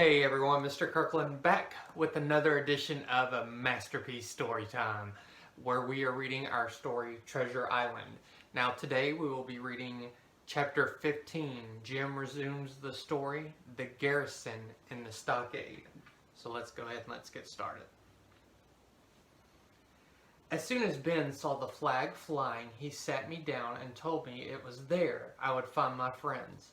Hey everyone, Mr. Kirkland back with another edition of a Masterpiece Story Time, where we are reading our story Treasure Island. Now today we will be reading Chapter 15, Jim Resumes the Story, The Garrison in the Stockade. So let's go ahead and let's get started. As soon as Ben saw the flag flying, he sat me down and told me it was there I would find my friends.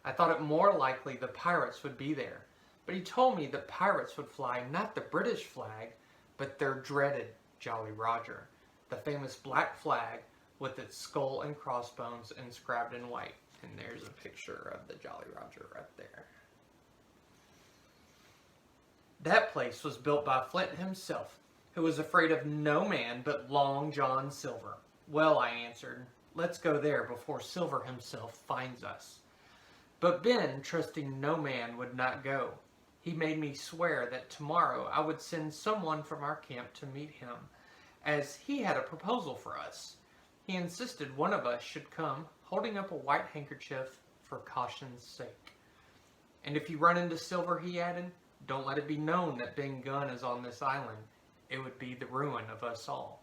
I thought it more likely the pirates would be there, but he told me that pirates would fly not the British flag, but their dreaded Jolly Roger, the famous black flag with its skull and crossbones inscribed in white. And there's a picture of the Jolly Roger right there. That place was built by Flint himself, who was afraid of no man but Long John Silver. Well, I answered, let's go there before Silver himself finds us. But Ben, trusting no man, would not go. He made me swear that tomorrow I would send someone from our camp to meet him, as he had a proposal for us. He insisted one of us should come, holding up a white handkerchief for caution's sake. And if you run into Silver, he added, don't let it be known that Ben Gunn is on this island. It would be the ruin of us all.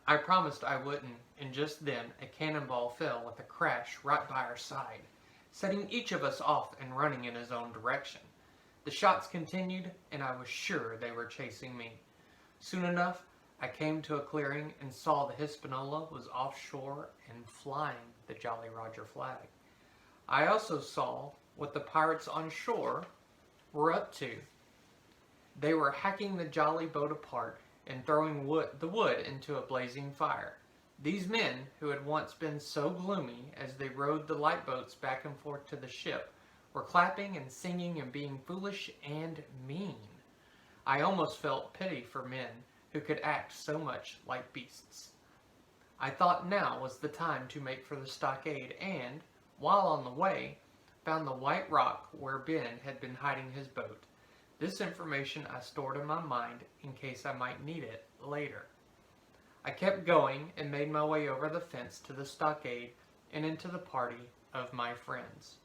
I promised I wouldn't, and just then a cannonball fell with a crash right by our side, setting each of us off and running in his own direction. The shots continued, and I was sure they were chasing me. Soon enough, I came to a clearing and saw the Hispaniola was offshore and flying the Jolly Roger flag. I also saw what the pirates on shore were up to. They were hacking the jolly boat apart and throwing the wood into a blazing fire. These men, who had once been so gloomy as they rowed the lifeboats back and forth to the ship, were clapping and singing and being foolish and mean. I almost felt pity for men who could act so much like beasts. I thought now was the time to make for the stockade and, while on the way, found the white rock where Ben had been hiding his boat. This information I stored in my mind in case I might need it later. I kept going and made my way over the fence to the stockade and into the party of my friends.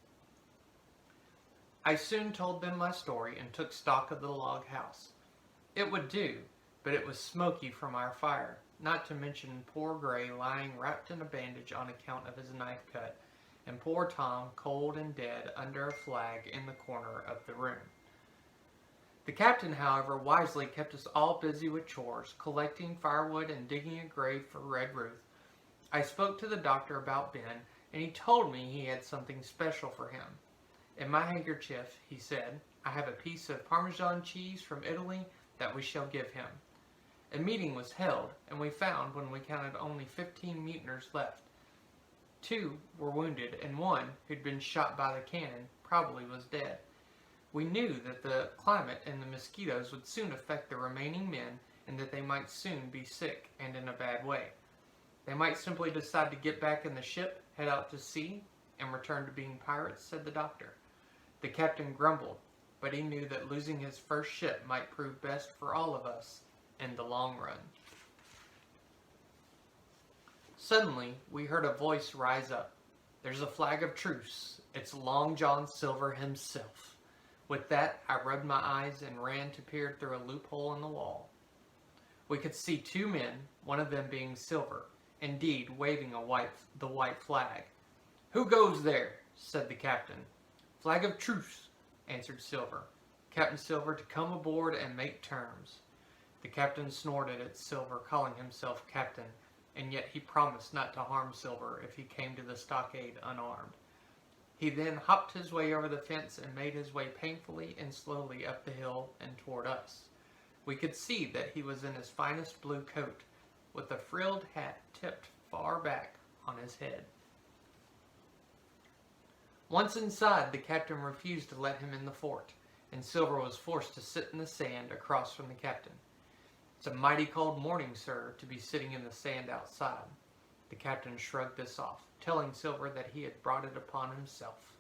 I soon told them my story and took stock of the log house. It would do, but it was smoky from our fire, not to mention poor Gray lying wrapped in a bandage on account of his knife cut, and poor Tom cold and dead under a flag in the corner of the room. The captain, however, wisely kept us all busy with chores, collecting firewood and digging a grave for Red Ruth. I spoke to the doctor about Ben, and he told me he had something special for him. In my handkerchief, he said, I have a piece of Parmesan cheese from Italy that we shall give him. A meeting was held, and we found, when we counted, only 15 mutineers left. 2 were wounded, and 1, who'd been shot by the cannon, probably was dead. We knew that the climate and the mosquitoes would soon affect the remaining men, and that they might soon be sick and in a bad way. They might simply decide to get back in the ship, head out to sea, and return to being pirates, said the doctor. The captain grumbled, but he knew that losing his first ship might prove best for all of us in the long run. Suddenly, we heard a voice rise up. There's a flag of truce. It's Long John Silver himself. With that, I rubbed my eyes and ran to peer through a loophole in the wall. We could see 2 men, one of them being Silver, indeed waving the white flag. Who goes there? Said the captain. Flag of truce, answered Silver. Captain Silver to come aboard and make terms. The captain snorted at Silver, calling himself captain, and yet he promised not to harm Silver if he came to the stockade unarmed. He then hopped his way over the fence and made his way painfully and slowly up the hill and toward us. We could see that he was in his finest blue coat, with a frilled hat tipped far back on his head. Once inside, the captain refused to let him in the fort, and Silver was forced to sit in the sand across from the captain. It's a mighty cold morning, sir, to be sitting in the sand outside. The captain shrugged this off, telling Silver that he had brought it upon himself.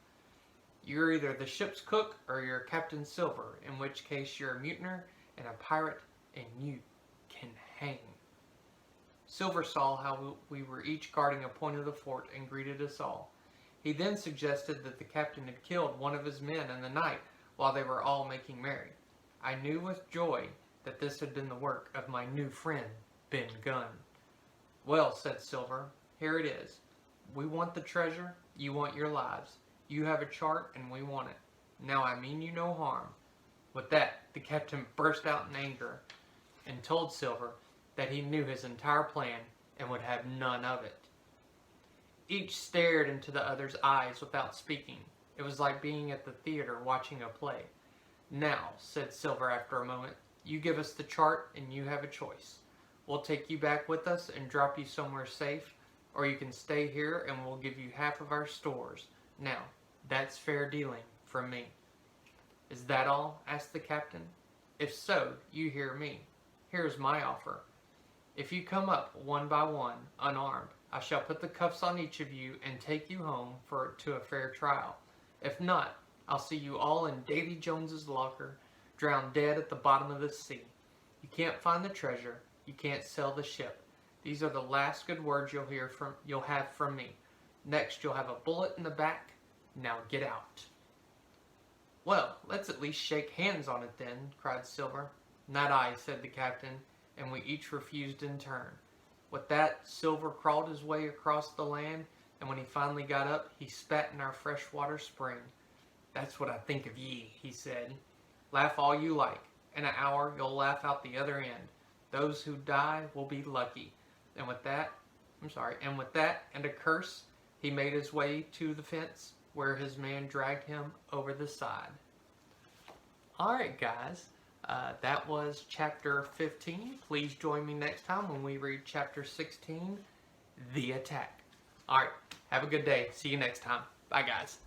You're either the ship's cook or you're Captain Silver, in which case you're a mutineer and a pirate, and you can hang. Silver saw how we were each guarding a point of the fort and greeted us all. He then suggested that the captain had killed one of his men in the night while they were all making merry. I knew with joy that this had been the work of my new friend, Ben Gunn. Well, said Silver, here it is. We want the treasure, you want your lives. You have a chart and we want it. Now I mean you no harm. With that, the captain burst out in anger and told Silver that he knew his entire plan and would have none of it. Each stared into the other's eyes without speaking. It was like being at the theater watching a play. Now, said Silver after a moment, you give us the chart and you have a choice. We'll take you back with us and drop you somewhere safe, or you can stay here and we'll give you half of our stores. Now, that's fair dealing from me. Is that all? Asked the captain. If so, you hear me. Here's my offer. If you come up one by one, unarmed, I shall put the cuffs on each of you and take you home to a fair trial. If not, I'll see you all in Davy Jones's locker, drowned dead at the bottom of the sea. You can't find the treasure. You can't sell the ship. These are the last good words you'll have from me. Next, you'll have a bullet in the back. Now get out. Well, let's at least shake hands on it then, cried Silver. Not I, said the captain, and we each refused in turn. With that, Silver crawled his way across the land, and when he finally got up, he spat in our freshwater spring. That's what I think of ye, he said. Laugh all you like. In an hour, you'll laugh out the other end. Those who die will be lucky. And with that, and a curse, he made his way to the fence, where his man dragged him over the side. Alright guys, that was chapter 15. Please join me next time when we read chapter 16, The Attack. Alright, have a good day. See you next time. Bye guys.